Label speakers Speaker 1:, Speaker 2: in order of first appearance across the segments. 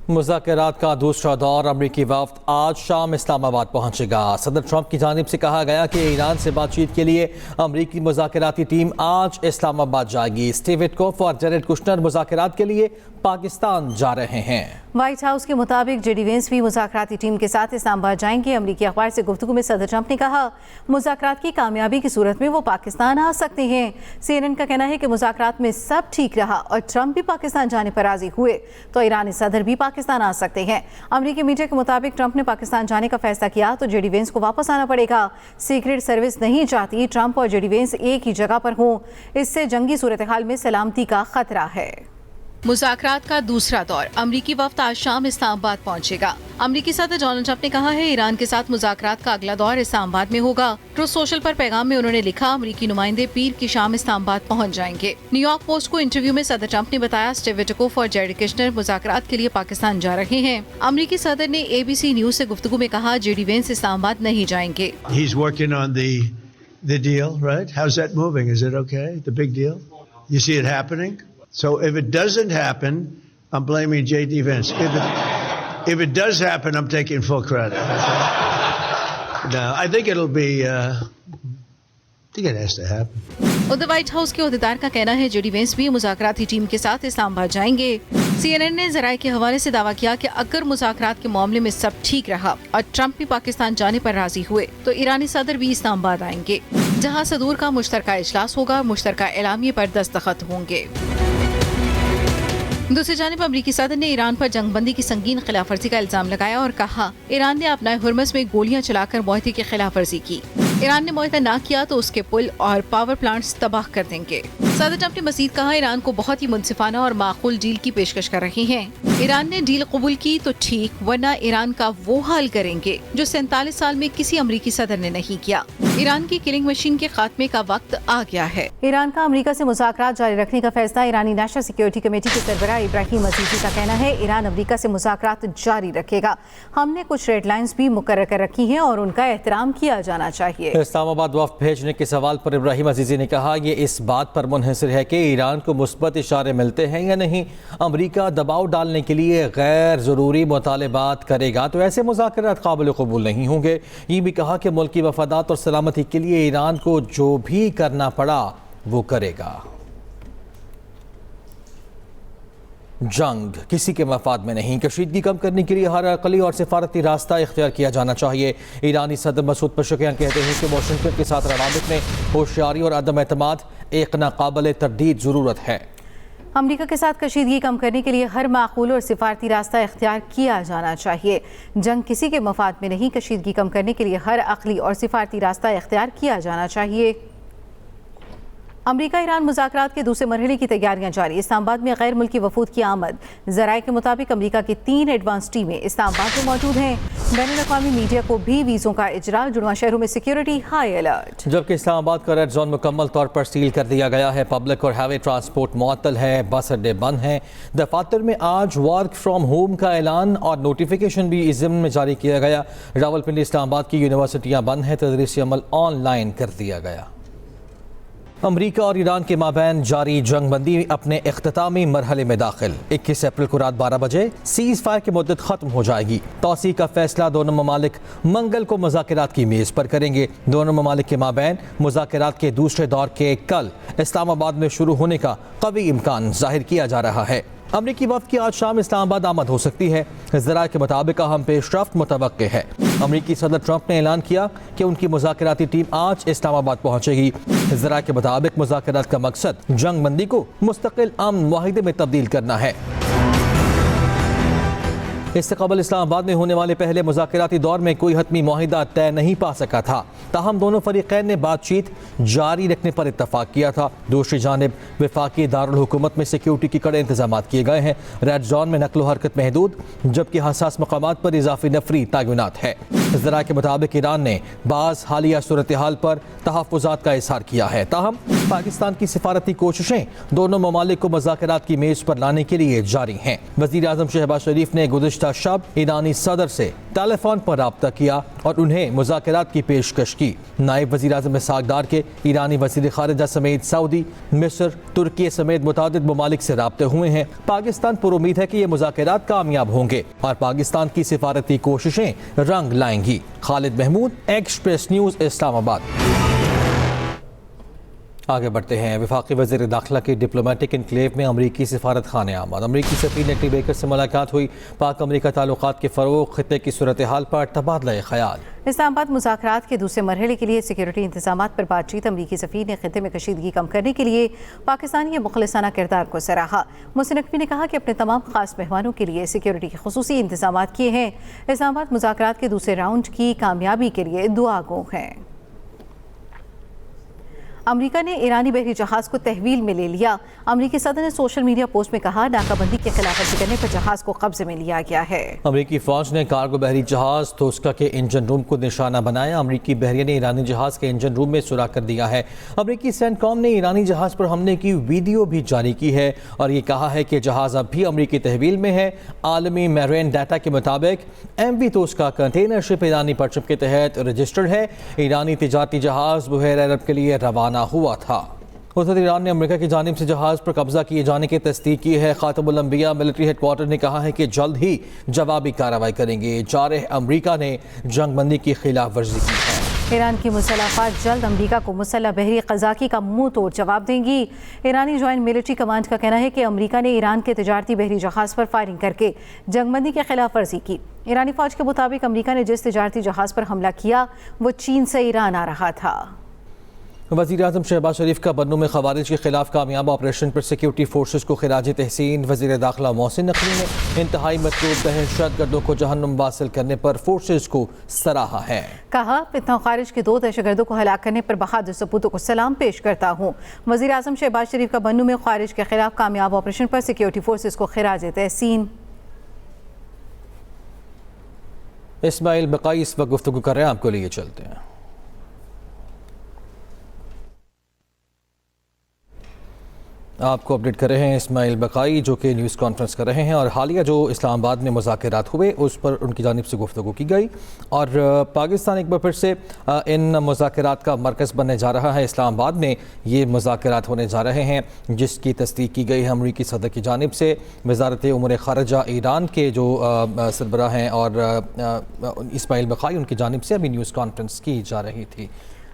Speaker 1: مذاکرات کا دوسرا دور امریکی وفد آج شام اسلام آباد پہنچے گا۔ صدر ٹرمپ کی جانب سے کہا گیا کہ ایران سے بات چیت کے لیے امریکی مذاکراتی ٹیم آج اسلام آباد جائے گی۔ اسٹیو وٹکوف اور جیریڈ کشنر مذاکرات کے لیے پاکستان جا رہے ہیں۔
Speaker 2: وائٹ ہاؤس کے مطابق جے ڈی وینس بھی مذاکراتی ٹیم کے ساتھ اسلام آباد جائیں گے۔ امریکی اخبار سے گفتگو میں صدر ٹرمپ نے کہا مذاکرات کی کامیابی کی صورت میں وہ پاکستان آ سکتے ہیں۔ سی این این کا کہنا ہے کہ مذاکرات میں سب ٹھیک رہا اور ٹرمپ بھی پاکستان جانے پر راضی ہوئے تو ایرانی صدر بھی پاکستان آ سکتے ہیں۔ امریکی میڈیا کے مطابق ٹرمپ نے پاکستان جانے کا فیصلہ کیا تو جے ڈی وینس کو واپس آنا پڑے گا۔ سیکرٹ سروس نہیں چاہتی ٹرمپ اور جے ڈی وینس ایک ہی جگہ پر ہوں، اس سے جنگی صورتحال میں سلامتی کا خطرہ ہے۔
Speaker 3: مذاکرات کا دوسرا دور امریکی وفد آج شام اسلام آباد پہنچے گا۔ امریکی صدر ڈونلڈ ٹرمپ نے کہا ہے ایران کے ساتھ مذاکرات کا اگلا دور اسلام آباد میں ہوگا۔ ٹروتھ سوشل پر پیغام میں انہوں نے لکھا امریکی نمائندے پیر کی شام اسلام آباد پہنچ جائیں گے۔ نیو یارک پوسٹ کو انٹرویو میں صدر ٹرمپ نے بتایا اسٹیو وٹکوف اور جیریڈ کشنر مذاکرات کے لیے پاکستان جا رہے ہیں۔ امریکی صدر نے اے بی سی نیوز سے گفتگو میں کہا جے ڈی وینس اسلام آباد نہیں جائیں گے۔
Speaker 4: He's working on the deal, right? How's that moving? Is it okay? The big deal? You see it happening? So if it doesn't happen, I'm blaming J.D. Vance. If it does happen, I'm taking full credit. No, I think it'll be, I think it has to happen.
Speaker 3: ادھر white house کے عہدیدار کا کہنا ہے J D Venice بھی مذاکراتی team کے ساتھ اسلام آباد جائیں گے۔ سی این این نے ذرائع کے حوالے سے دعویٰ کیا کہ اگر مذاکرات کے معاملے میں سب ٹھیک رہا اور ٹرمپ بھی پاکستان جانے پر راضی ہوئے تو ایرانی صدر بھی اسلام آباد آئیں گے، جہاں صدور کا مشترکہ اجلاس ہوگا اور مشترکہ اعلامیے پر دستخط ہوں گے۔ دوسری جانب امریکی صدر نے ایران پر جنگ بندی کی سنگین خلاف ورزی کا الزام لگایا اور کہا ایران نے اپنا ہرمز میں گولیاں چلا کر معاہدے کی خلاف ورزی کی۔ ایران نے معاہدہ نہ کیا تو اس کے پل اور پاور پلانٹس تباہ کر دیں گے۔ صدر ٹرمپ نے مزید کہا ایران کو بہت ہی منصفانہ اور معقول ڈیل کی پیشکش کر رہے ہیں۔ ایران نے ڈیل قبول کی تو ٹھیک، ورنہ ایران کا وہ حال کریں گے جو 47 سال میں کسی امریکی صدر نے نہیں کیا۔ ایران کی کلنگ مشین کے خاتمے کا وقت آ گیا ہے۔
Speaker 2: ایران کا امریکہ سے مذاکرات جاری رکھنے کا فیصلہ ایرانی نیشنل سیکیورٹی کمیٹی کے سربراہ ابراہیم عزیزی کا کہنا ہے ایران امریکہ سے مذاکرات جاری رکھے گا۔ ہم نے کچھ ریڈ لائنز بھی مقرر کر رکھی ہیں اور ان کا احترام کیا جانا چاہیے۔
Speaker 1: اسلام آباد وفد بھیجنے کے سوال پر ابراہیم عزیزی نے کہا یہ اس بات پر منحصر ہے کہ ایران کو مثبت اشارے ملتے ہیں یا نہیں۔ امریکہ دباؤ ڈالنے کے لیے غیر ضروری مطالبات کرے گا تو ایسے مذاکرات قابل قبول نہیں ہوں گے۔ یہ بھی کہا کہ ملکی مفادات اور سلامتی کے لیے ایران کو جو بھی کرنا پڑا وہ کرے گا۔ جنگ کسی کے مفاد میں نہیں، کشیدگی کم کرنے کے لیے ہر عقلی اور سفارتی راستہ اختیار کیا جانا چاہیے۔ ایرانی صدر مسعود پزشکیان کہتے ہیں کہ واشنگٹن کے ساتھ روابط میں ہوشیاری اور عدم اعتماد ایک ناقابل تردید ضرورت ہے۔
Speaker 2: امریکہ کے ساتھ کشیدگی کم کرنے کے لیے ہر معقول اور سفارتی راستہ اختیار کیا جانا چاہیے۔ جنگ کسی کے مفاد میں نہیں، کشیدگی کم کرنے کے لیے ہر عقلی اور سفارتی راستہ اختیار کیا جانا چاہیے۔ امریکہ ایران مذاکرات کے دوسرے مرحلے کی تیاریاں جاری، اسلام آباد میں غیر ملکی وفود کی آمد۔ ذرائع کے مطابق امریکہ کی 3 ایڈوانس ٹیمیں اسلام آباد میں موجود ہیں۔ بین الاقوامی میڈیا کو بھی ویزوں کا اجرا، جڑواں شہروں میں سیکیورٹی ہائی الرٹ۔
Speaker 1: جبکہ اسلام آباد کا ریڈ زون مکمل طور پر سیل کر دیا گیا ہے، پبلک اور ہیوی ٹرانسپورٹ معطل ہے، بس اڈے بند ہیں۔ دفاتر میں آج ورک فرام ہوم کا اعلان اور نوٹیفیکیشن بھی اس ضمن میں جاری کیا گیا۔ راولپنڈی اسلام آباد کی یونیورسٹیاں بند ہیں، تدریسی عمل آن لائن کر دیا گیا۔ امریکہ اور ایران کے مابین جاری جنگ بندی اپنے اختتامی مرحلے میں داخل۔ 21 اپریل کو رات 12 بجے سیز فائر کی مدت ختم ہو جائے گی۔ توسیع کا فیصلہ دونوں ممالک منگل کو مذاکرات کی میز پر کریں گے۔ دونوں ممالک کے مابین مذاکرات کے دوسرے دور کے کل اسلام آباد میں شروع ہونے کا قوی امکان ظاہر کیا جا رہا ہے۔ امریکی وفد کی آج شام اسلام آباد آمد ہو سکتی ہے۔ ذرائع کے مطابق اہم پیش رفت متوقع ہے۔ امریکی صدر ٹرمپ نے اعلان کیا کہ ان کی مذاکراتی ٹیم آج اسلام آباد پہنچے گی۔ ذرائع کے مطابق مذاکرات کا مقصد جنگ بندی کو مستقل امن معاہدے میں تبدیل کرنا ہے۔ اس سے قبل اسلام آباد میں ہونے والے پہلے مذاکراتی دور میں کوئی حتمی معاہدہ طے نہیں پا سکا تھا، تاہم دونوں فریقین نے بات چیت جاری رکھنے پر اتفاق کیا تھا۔ دوسری جانب وفاقی دارالحکومت میں سیکیورٹی کے کڑے انتظامات کیے گئے ہیں۔ ریڈ زون میں نقل و حرکت محدود، جبکہ حساس مقامات پر اضافی نفری تعینات ہے۔ ذرائع کے مطابق ایران نے بعض حالیہ صورتحال پر تحفظات کا اظہار کیا ہے، تاہم پاکستان کی سفارتی کوششیں دونوں ممالک کو مذاکرات کی میز پر لانے کے لیے جاری ہیں۔ وزیر اعظم شہباز شریف نے گزشتہ شب ایرانی صدر سے ٹیلی فون پر رابطہ کیا اور انہیں مذاکرات کی پیشکش کی۔ نائب وزیر اعظم اسحاق ڈار کے ایرانی وزیر خارجہ سمیت سعودی، مصر، ترکی سمیت متعدد ممالک سے رابطے ہوئے ہیں۔ پاکستان پر امید ہے کہ یہ مذاکرات کامیاب ہوں گے اور پاکستان کی سفارتی کوششیں رنگ لائیں گی۔ خالد محمود، ایکسپریس نیوز، اسلام آباد۔ آگے بڑھتے ہیں۔ وفاقی وزیر داخلہ کے ڈپلومیٹک انکلیو میں امریکی سفارت خانے آمد۔ امریکی سفیر نیٹی بیکر سے ملاقات ہوئی۔ پاک امریکہ تعلقات کے فروغ، خطے کی صورتحال پر تبادلہ خیال۔
Speaker 2: اسلام آباد مذاکرات کے دوسرے مرحلے کے لیے سیکیورٹی انتظامات پر بات چیت۔ امریکی سفیر نے خطے میں کشیدگی کم کرنے کے لیے پاکستان کے مخلصانہ کردار کو سراہا۔ محسن نقوی نے کہا کہ اپنے تمام خاص مہمانوں کے لیے سیکیورٹی کے خصوصی انتظامات کیے ہیں۔ اسلام آباد مذاکرات کے دوسرے راؤنڈ کی کامیابی کے لیے دعا گو ہیں۔ امریکہ نے ایرانی بحری جہاز کو تحویل میں لے لیا۔ امریکی صدر نے سوشل میڈیا پوسٹ میں کہا، ناکہ بندی کی خلاف ورزی کرنے پر جہاز کو قبضے میں لیا گیا ہے۔
Speaker 1: امریکی فوج نے کارگو بحری جہاز توسکا کے انجن روم کو نشانہ بنایا۔ امریکی بحریہ نے ایرانی جہاز کے انجن روم میں سوراخ کر دیا ہے۔ امریکی سینٹ کام نے ایرانی جہاز پر حملے کی ویڈیو بھی جاری کی ہے اور یہ کہا ہے کہ جہاز اب بھی امریکی تحویل میں ہے۔ عالمی میرین ڈیٹا کے مطابق ایم وی توسکا کنٹینر شپ ایرانی پرچم کے تحت رجسٹرڈ ہے۔ ایرانی تجارتی جہاز بحیرہ عرب کے لیے روانہ ہوا تھا۔ ادھر ایران نے امریکہ کی جانب سے جہاز پر قبضہ کیے جانے کی تصدیق کی ہے۔ خاتم الانبیاء ملٹری ہیڈ کوارٹر نے کہا ہے کہ جلد ہی جوابی کارروائی کریں گے۔ جارح امریکہ نے جنگ بندی کی خلاف ورزی کی ہے۔
Speaker 2: ایران کی مسلح افواج جلد امریکہ کو مسلح بحری قزاقی کا منہ توڑ جواب دیں گی۔ ایرانی جوائنٹ ملٹری کمانڈ کا کہنا ہے کہ امریکہ نے ایران کے تجارتی بحری جہاز پر فائرنگ کر کے جنگ بندی کی خلاف ورزی کی۔ ایرانی فوج کے مطابق امریکہ نے جس تجارتی جہاز پر حملہ کیا وہ چین سے ایران آ رہا تھا۔
Speaker 1: وزیر اعظم شہباز شریف کا بنوں میں خوارج کے خلاف کامیاب آپریشن پر سیکیورٹی فورسز کو خراج تحسین۔ وزیر داخلہ محسن نقوی نے انتہائی مطلوب دہشت گردوں کو جہنم واصل کرنے پر فورسز کو سراہا ہے۔
Speaker 2: کہا، فتنہ خارج کے 2 دہشت گردوں کو ہلاک کرنے پر بہادر سپوتوں کو سلام پیش کرتا ہوں۔ وزیر اعظم شہباز شریف کا بنوں میں خارج کے خلاف کامیاب آپریشن پر سیکیورٹی فورسز کو خراج تحسین۔
Speaker 1: اسماعیل بقائی اس وقت گفتگو کر رہے ہیں، آپ کو لیے چلتے ہیں۔ آپ کو اپڈیٹ کر رہے ہیں اسماعیل بقائی، جو کہ نیوز کانفرنس کر رہے ہیں، اور حالیہ جو اسلام آباد میں مذاکرات ہوئے اس پر ان کی جانب سے گفتگو کی گئی، اور پاکستان ایک بار پھر سے ان مذاکرات کا مرکز بننے جا رہا ہے۔ اسلام آباد میں یہ مذاکرات ہونے جا رہے ہیں جس کی تصدیق کی گئی ہے امریکی صدر کی جانب سے۔ وزارت امور خارجہ ایران کے جو سربراہ ہیں اور اسماعیل بقائی، ان کی جانب سے ابھی نیوز کانفرنس کی جا رہی تھی۔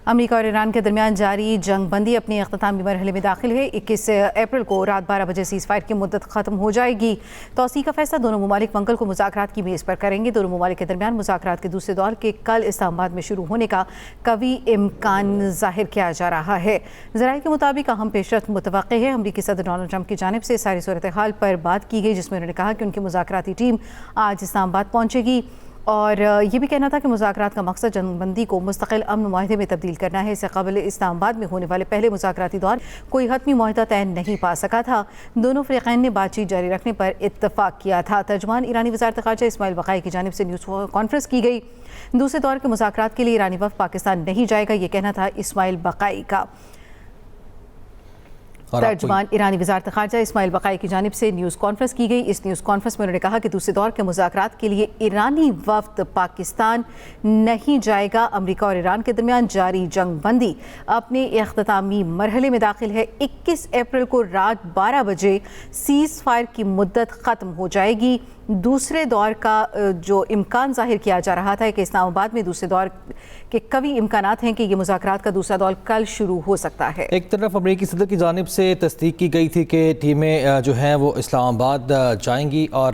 Speaker 2: امریکہ اور ایران کے درمیان جاری جنگ بندی اپنے اختتامی مرحلے میں داخل ہے۔ 21 اپریل کو رات 12 بجے سیز فائر کی مدت ختم ہو جائے گی۔ توسیع کا فیصلہ دونوں ممالک منگل کو مذاکرات کی میز پر کریں گے۔ دونوں ممالک کے درمیان مذاکرات کے دوسرے دور کے کل اسلام آباد میں شروع ہونے کا قوی امکان ظاہر کیا جا رہا ہے۔ ذرائع کے مطابق اہم پیش رفت متوقع ہے۔ امریکی صدر ڈونلڈ ٹرمپ کی جانب سے ساری صورتحال پر بات کی گئی، جس میں انہوں نے کہا کہ ان کی مذاکراتی ٹیم آج اسلام آباد پہنچے گی، اور یہ بھی کہنا تھا کہ مذاکرات کا مقصد جنگ بندی کو مستقل امن معاہدے میں تبدیل کرنا ہے۔ اس سے قبل اسلام آباد میں ہونے والے پہلے مذاکراتی دور کوئی حتمی معاہدہ طے نہیں پا سکا تھا۔ دونوں فریقین نے بات چیت جاری رکھنے پر اتفاق کیا تھا۔ ترجمان ایرانی وزارت خارجہ اسماعیل بقائی کی جانب سے نیوز کانفرنس کی گئی۔ دوسرے دور کے مذاکرات کے لیے ایرانی وفد پاکستان نہیں جائے گا، یہ کہنا تھا اسماعیل بقائی کا۔ ترجمان ایرانی وزارت خارجہ اسماعیل بقائی کی جانب سے نیوز کانفرنس کی گئی۔ اس نیوز کانفرنس میں انہوں نے کہا کہ دوسرے دور کے مذاکرات کے لیے ایرانی وفد پاکستان نہیں جائے گا۔ امریکہ اور ایران کے درمیان جاری جنگ بندی اپنے اختتامی مرحلے میں داخل ہے۔ 21 اپریل کو رات 12 بجے سیز فائر کی مدت ختم ہو جائے گی۔ دوسرے دور کا جو امکان ظاہر کیا جا رہا تھا کہ اسلام آباد میں دوسرے دور کے قوی امکانات ہیں کہ یہ مذاکرات کا دوسرا دور کل شروع ہو سکتا ہے۔
Speaker 1: ایک طرف امریکی صدر کی جانب سے تصدیق کی گئی تھی کہ ٹیمیں جو ہیں وہ اسلام آباد جائیں گی، اور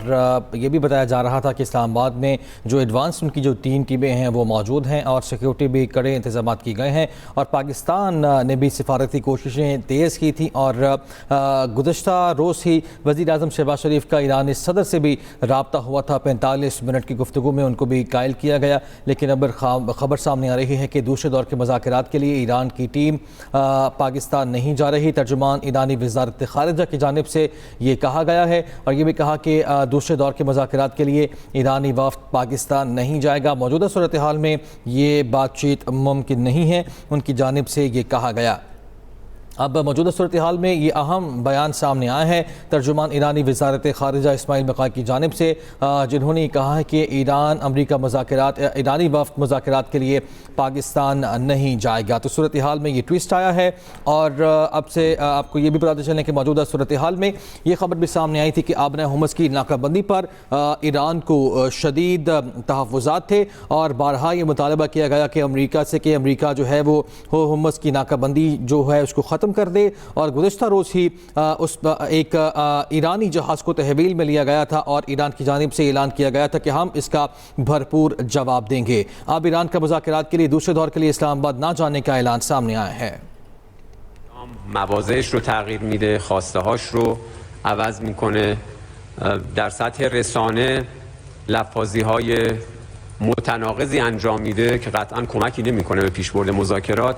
Speaker 1: یہ بھی بتایا جا رہا تھا کہ اسلام آباد میں جو ایڈوانس ان کی جو 3 ٹیمیں ہیں وہ موجود ہیں، اور سیکیورٹی بھی کڑے انتظامات کی گئے ہیں، اور پاکستان نے بھی سفارتی کوششیں تیز کی تھیں، اور گزشتہ روز ہی وزیر اعظم شہباز شریف کا ایرانی صدر سے بھی رابطہ ہوا تھا۔ 45 منٹ کی گفتگو میں ان کو بھی قائل کیا گیا، لیکن اب خبر सामने आ रही है कि दूसरे दौर के मुज़ाकरात के लिए ईरान की टीम पाकिस्तान नहीं जा रही। तर्जुमान ईरानी वज़ारत ख़ारिजा की जानिब से ये कहा गया है और ये भी कहा कि दूसरे दौर के मुज़ाकरात के लिए ईरानी वफ़द पाकिस्तान नहीं जाएगा। मौजूदा सूरत हाल में ये बातचीत मुमकिन नहीं है, उनकी जानिब से ये कहा गया। अब मौजूदा सूरत हाल में ये अहम बयान सामने आया है तर्जुमान ईरानी वज़ारत ख़ारिजा इस्माइल बक़ाई की जानिब से, जिन्होंने कहा है कि ईरानी वफ़द मुज़ाकरात के लिए पाकिस्तान नहीं जाएगा। तो सूरत हाल में ये ट्विस्ट आया है और अब से आपको ये भी पता चलें कि मौजूदा सूरत हाल में ये ख़बर भी सामने आई थी कि आबना हुमस की नाकाबंदी पर ईरान को शदीद तहफ़्फ़ुज़ात थे और बारहा ये मुतालबा किया गया कि अमरीका से कि अमरीका जो है वो हुमस की नाकाबंदी जो है उसको ख़त्म कर दे। और गुज़िश्ता रोज़ ही एक ईरानी जहाज़ को तहवील में लिया गया था और ईरान की जानिब से ऐलान किया गया था कि हम इसका भरपूर जवाब देंगे। अब ईरान का मुज़ाकरात के लिए दूसरे दौर के लिए इस्लामाबाद ना जाने का ऐलान सामने आया है।
Speaker 5: مواضعش رو تغییر میده، خواسته هاش رو عوض میکنه، در سطح رسانه لفاظی های متناقضی انجام میده که قطعا کمکی نمیکنه به پیشبرد مذاکرات.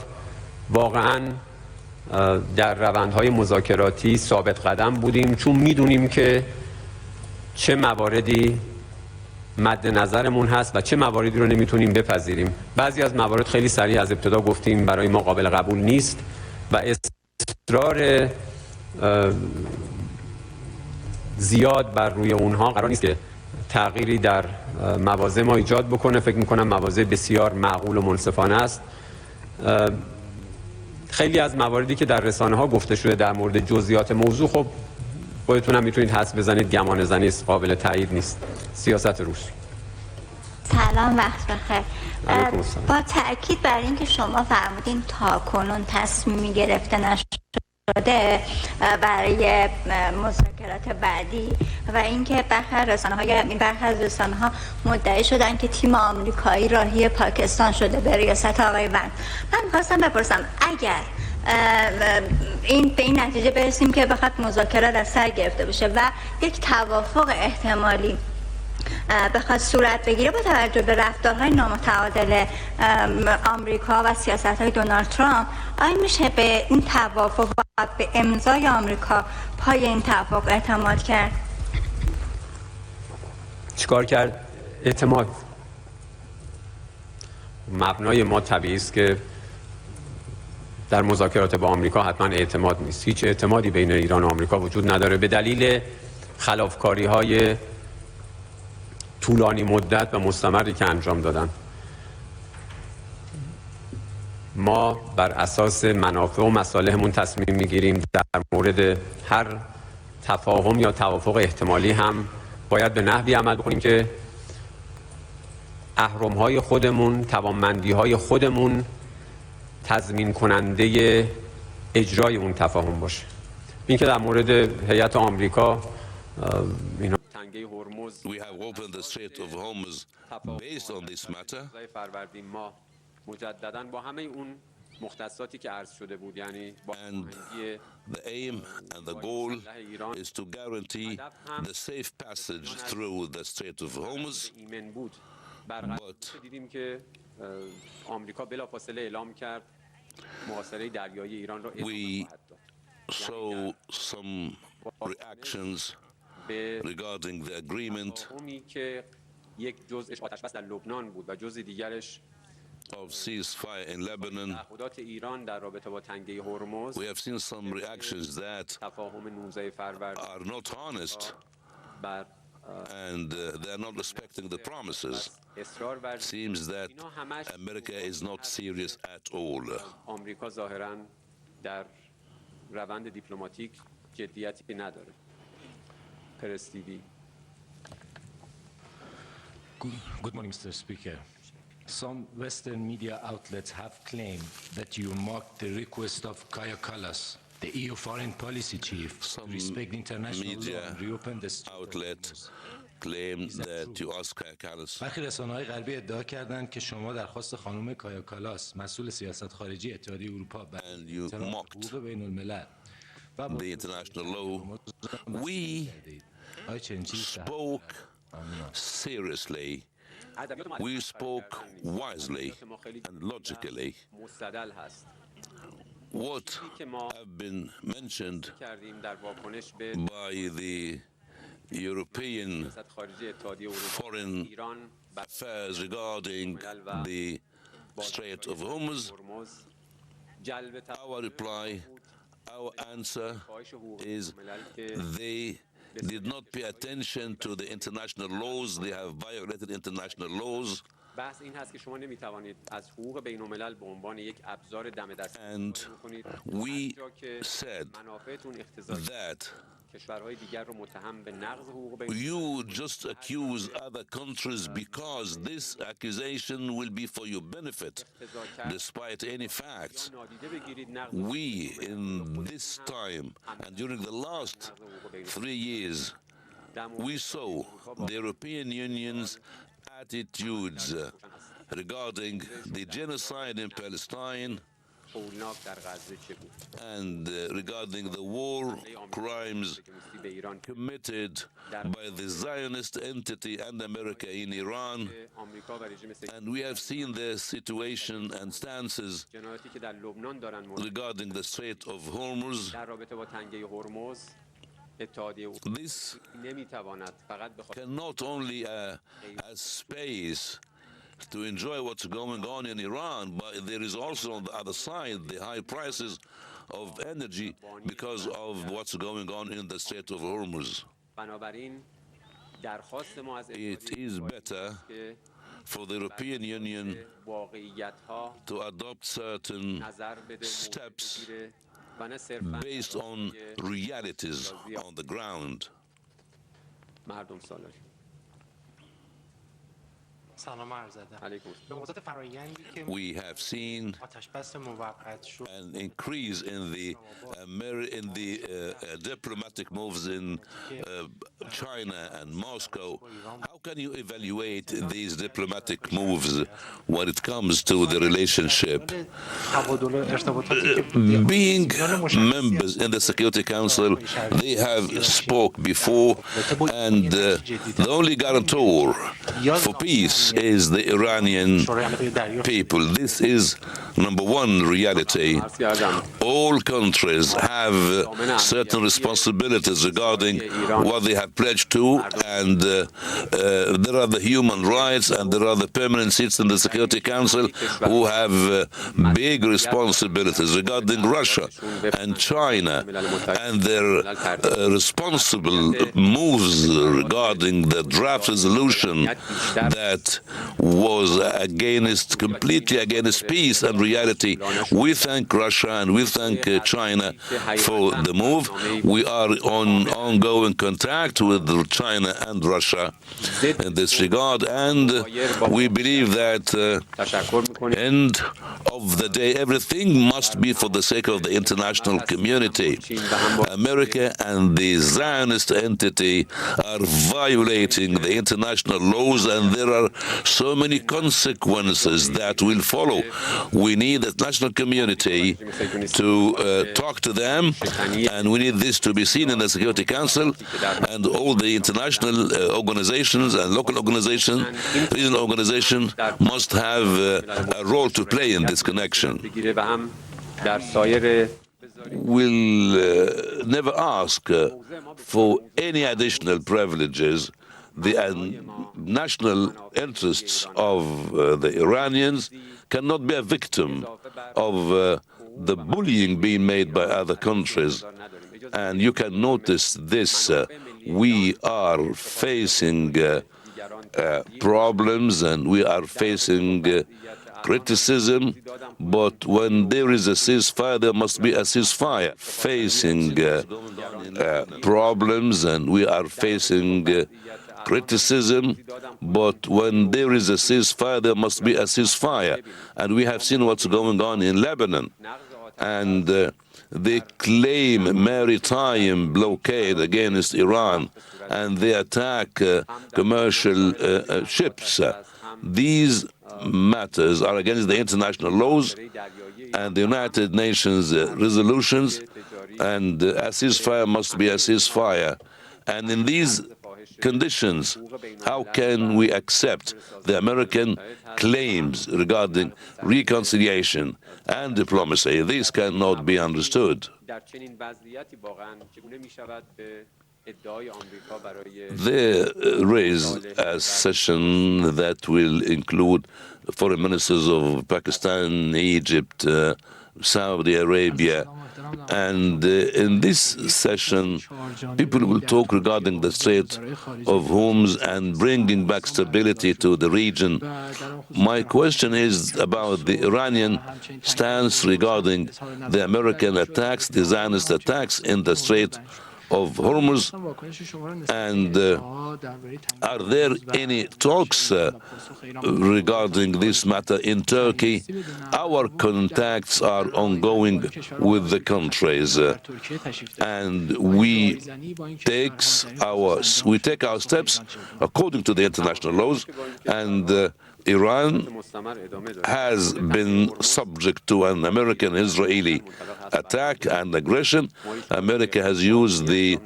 Speaker 5: واقعا در روندهای مذاکراتی ثابت قدم بودیم چون میدونیم که چه مواردی مد نظرمون هست و چه مواردی رو نمیتونیم بپذیریم. بعضی از موارد خیلی سریع از ابتدا گفتیم برای ما قابل قبول نیست و اصرار زیاد بر روی اونها قرار نیست که تغییری در مواضع ما ایجاد بکنه. فکر میکنم مواضع بسیار معقول و منصفانه است. خیلی از مواردی که در رسانه ها گفته شده در مورد جزئیات موضوع خب خودتون میتونید حدس بزنید گمان زنی است، قابل تایید نیست. سیاست روس.
Speaker 6: سلام، وقت بخیر. با تأکید بر اینکه شما فرمودین تاکنون تصمیمی گرفته نشده برای مذاکرات بعدی و اینکه برخی از رسانه‌ها مدعی شدن که تیم آمریکایی راهی پاکستان شده به ریاست آقای ون. من می‌خواستم بپرسم اگر به این نتیجه برسیم که بخواد مذاکرات از سر گرفته بشه و یک توافق احتمالی بخواد صورت بگیره با توجه به رفتارهای نامتعادل آمریکا و سیاست‌های دونالد ترامپ، آیا میشه به این توافق و به امضای آمریکا پای این توافق اعتماد کرد؟
Speaker 5: چیکار کرد؟ اعتماد. مبنای ما طبیعی است که در مذاکرات با آمریکا حتما اعتماد نیست. هیچ اعتمادی بین ایران و آمریکا وجود نداره به دلیل خلافکاری‌های طولانی مدت و مستمری که انجام دادن. ما بر اساس منافع و مصالحمون تصمیم میگیریم. در مورد هر تفاهم یا توافق احتمالی هم باید به نحوی عمل بکنیم که اهرم‌های خودمون، توانمندی‌های خودمون تضمین کننده اجرای اون تفاهم باشه. این که در مورد هیئت آمریکا اینا تنگه Hormuz
Speaker 7: We have opened the Strait of Hormuz based on this matter.
Speaker 5: فروردین ما مجدداً با همه اون مختصاتی که عرض شده بود، یعنی با
Speaker 7: The aim and the goal is to guarantee the safe passage through the Strait of Hormuz.
Speaker 5: But دیدیم که آمریکا بلافاصله اعلام کرد محاصره دریایی ایران را
Speaker 7: we saw some reactions regarding the agreement
Speaker 5: که یک جزءش آتش بس در لبنان بود و جزء دیگرش
Speaker 7: of ceasefire in Lebanon.
Speaker 5: تعهدات Iran در رابطه با تنگه Hormuz.
Speaker 7: We have seen some reactions that
Speaker 5: تفاهم 19 فروردین
Speaker 7: are not honest
Speaker 5: بر
Speaker 7: and they're not respecting the promises. It seems that America is not serious at all.
Speaker 5: America ظاهراً در روند دیپلماتیک جدیتی نداره. پرستیدی.
Speaker 8: Good morning, Mr. Speaker. Some Western media outlets have claimed that you mocked the request of Kaja Kallas, the EU foreign policy chief, to respect international law and reopen the
Speaker 7: outlet claimed that you asked Kaja Kallas.
Speaker 8: برخی رسانه‌های غربی ادعا کردند که شما درخواست خانم کایا کالاس، مسئول سیاست خارجی اتحادیه اروپا برای حقوق بین الملل
Speaker 7: the international law. We spoke seriously we spoke wisely and logically. What have been mentioned by the European Foreign Affairs regarding the Strait of Hormuz, our reply, our answer is they did not pay attention to the international laws. They have violated international laws. And we said that you just accuse other countries because this accusation will be for your benefit, despite any facts. We, in this time and during the last 3 years, we saw the European Union's attitudes regarding the genocide in Palestine and regarding the war crimes committed by the Zionist entity and America in Iran. And we have seen the situation and stances regarding the Strait of Hormuz. This cannot only a space to enjoy what's going on in Iran, but there is also on the other side the high prices of energy because of what's going on in the Strait of Hormuz. It is better for the European Union to adopt certain steps based on realities on the ground. We have seen an increase in the diplomatic moves in China and Moscow. How can you evaluate these diplomatic moves when it comes to the relationship? Being members in the Security Council, they have spoke before, and the only guarantor for peace is the Iranian people. This is number one reality. All countries have certain responsibilities regarding what they have pledged to, and there are the human rights and there are the permanent seats in the Security Council who have big responsibilities regarding Russia and China and their responsible moves regarding the draft resolution that was completely against peace and reality. We thank Russia and we thank China for the move. We are on ongoing contact with China and Russia in this regard, and we believe that end of the day, everything must be for the sake of the international community. America and the Zionist entity are violating the international laws, and there are so many consequences that will follow. We need the international community to talk to them, and we need this to be seen in the Security Council, and all the international organizations and local organizations, regional organizations must have a role to play in this connection. We'll never ask for any additional privileges. The national interests of the Iranians cannot be a victim of the bullying being made by other countries. And you can notice this. We are facing problems and we are facing criticism, but when there is a ceasefire, there must be a ceasefire. Facing problems and we are facing criticism, but when there is a ceasefire, there must be a ceasefire. And we have seen what's going on in Lebanon. And they claim maritime blockade against Iran, and they attack commercial ships. These matters are against the international laws and the United Nations resolutions, and a ceasefire must be a ceasefire. And in these conditions, how can we accept the American claims regarding reconciliation and diplomacy? This cannot be understood. There is a session that will include foreign ministers of Pakistan, Egypt, Saudi Arabia, and in this session, people will talk regarding the Strait of Hormuz and bringing back stability to the region. My question is about the Iranian stance regarding the American attacks, the Zionist attacks in the Strait of Hormuz, and are there any talks regarding this matter in Turkey? Our contacts are ongoing with the countries, and we take our steps according to the international laws, and Iran has been subject to an American-Israeli attack and aggression. America has used the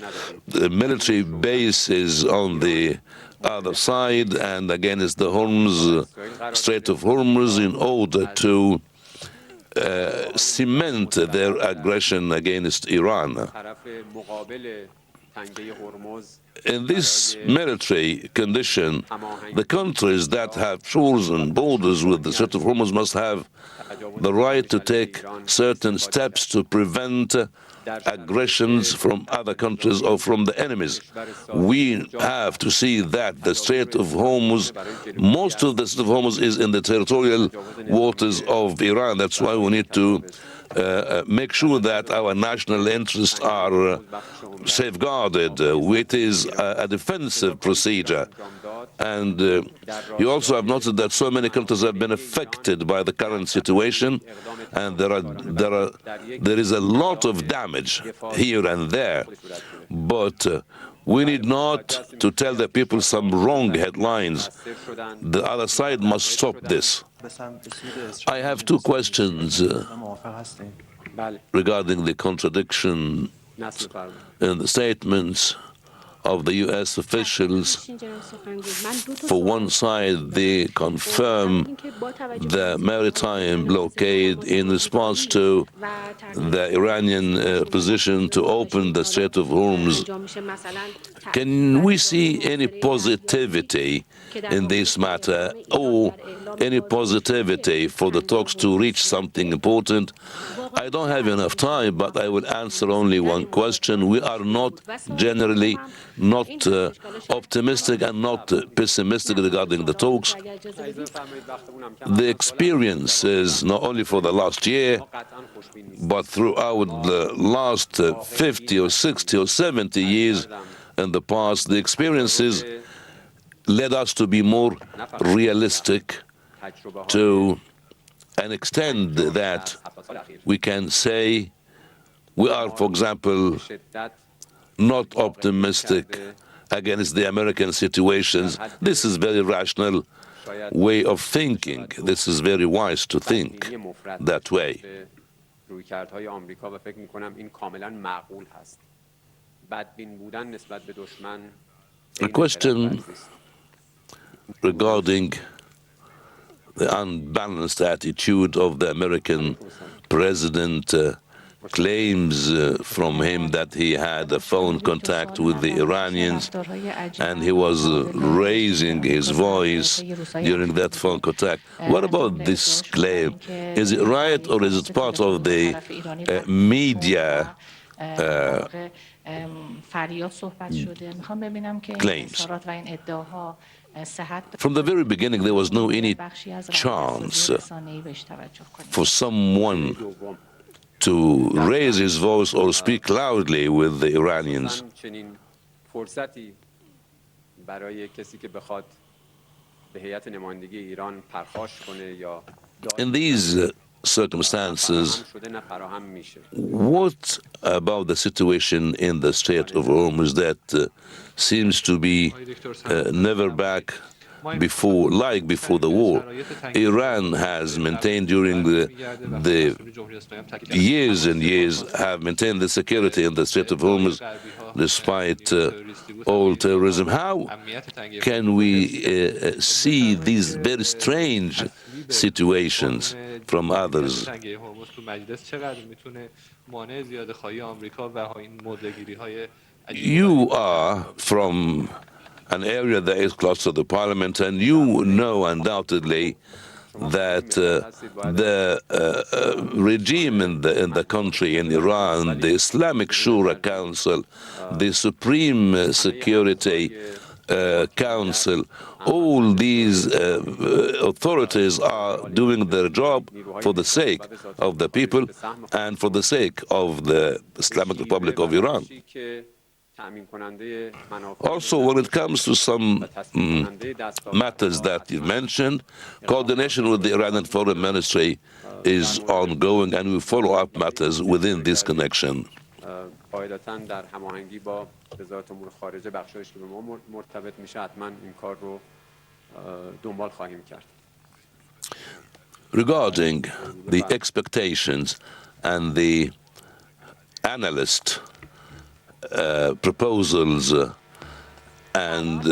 Speaker 7: military bases on the other side and against the Strait of Hormuz in order to cement their aggression against Iran. In this military condition, the countries that have chosen borders with the Strait of Hormuz must have the right to take certain steps to prevent aggressions from other countries or from the enemies. We have to see that the Strait of Hormuz, most of the Strait of Hormuz is in the territorial waters of Iran. That's why we need to make sure that our national interests are safeguarded. It is a defensive procedure. And you also have noted that so many countries have been affected by the current situation, and there is a lot of damage here and there. But we need not to tell the people some wrong headlines. The other side must stop this. I have two questions regarding the contradiction in the statements of the U.S. officials. For one side, they confirm the maritime blockade in response to the Iranian position to open the Strait of Hormuz. Can we see any positivity in this matter, or any positivity for the talks to reach something important? I don't have enough time, but I will answer only one question. We are not generally not optimistic and not pessimistic regarding the talks. The experience is not only for the last year, but throughout the last 50 or 60 or 70 years in the past, the experiences led us to be more realistic to an extent that we can say we are, for example, not optimistic against the American situations. This is very rational way of thinking. This is very wise to think that way. A question regarding the unbalanced attitude of the American president. Claims from him that he had a phone contact with the Iranians and he was raising his voice during that phone contact. What about this claim? Is it right, or is it part of the media claims? From the very beginning, there was no any chance for someone to raise his voice or speak loudly with the Iranians. In these circumstances, what about the situation in the Strait of Hormuz that seems to be never back before the war. Iran has maintained during the years and years have maintained the security in the Strait of Hormuz despite all terrorism. How can we see these very strange situations from others? You are from an area that is close to the parliament, and you know undoubtedly that the regime in the country, in Iran, the Islamic Shura Council, the Supreme Security Council, all these authorities are doing their job for the sake of the people and for the sake of the Islamic Republic of Iran. Also, when it comes to some matters that you mentioned, coordination with the Iranian Foreign Ministry is ongoing, and we follow up matters within this connection. Regarding the expectations and the analyst proposals, and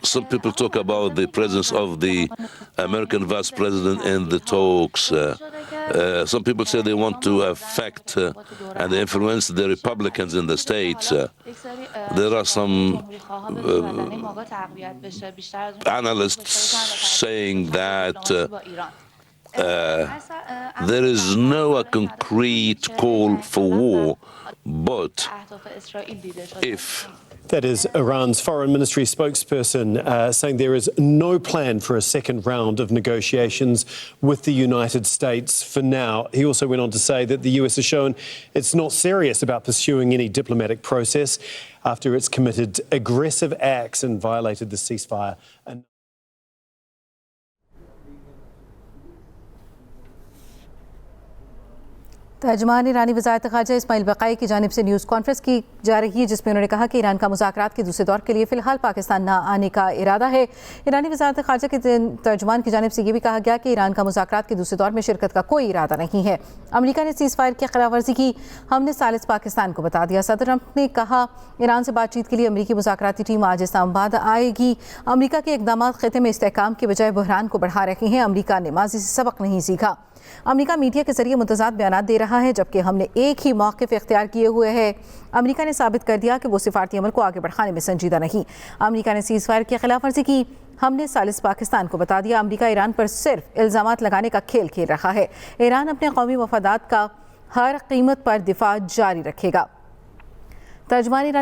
Speaker 7: some people talk about the presence of the American vice president in the talks. Some people say they want to affect and influence the Republicans in the states. There are some analysts saying that there is no concrete call for war, but if...
Speaker 9: That is Iran's foreign ministry spokesperson saying there is no plan for a second round of negotiations with the United States for now. He also went on to say that the US has shown it's not serious about pursuing any diplomatic process after it's committed aggressive acts and violated the ceasefire.
Speaker 2: तर्जुमान ईरानी वज़ारत ख़ारजा इस्माइल बक़ाई की जानिब से news conference की जा रही है, जिसमें उन्होंने कहा कि ईरान का मुज़ाकरात के दूसरे दौर के लिए फ़िलहाल पाकिस्तान ना आने का इरादा है। ईरानी वज़ारत ख़ारजा के तर्जुमान की जानिब से ये भी कहा गया कि ईरान का मुज़ाकरात के दूसरे दौर में शिरकत का कोई इरादा नहीं है। अमेरिका ने सीज़ फायर की खिलाफ वर्जी की, हमने सालिस पाकिस्तान को बता दिया। सदर ट्रंप ने कहा ईरान से बातचीत के लिए अमरीकी मुज़ाकराती टीम आज इस्लामाबाद आएगी। अमरीका के इक़दाम ख़ित्ते में इस्तेहकाम के बजाय बहरान को बढ़ा रहे हैं। अमरीका ने माज़ी से सबक नहीं सीखा। अमेरिका मीडिया के जरिए मुतज़ाद बयानात दे रहा है, जबकि हमने एक ही मौक़िफ़ इख्तियार किए हुए है। अमेरिका ने साबित कर दिया कि वो सिफारती अमल को आगे बढ़ाने में संजीदा नहीं। अमेरिका ने सीज़ फायर की खिलाफ वर्जी की, हमने सालिस पाकिस्तान को बता दिया। अमेरिका ईरान पर सिर्फ इल्ज़ामात लगाने का खेल खेल रहा है। ईरान अपने कौमी मफादात का हर कीमत पर दिफा जारी रखेगा। तर्जुमान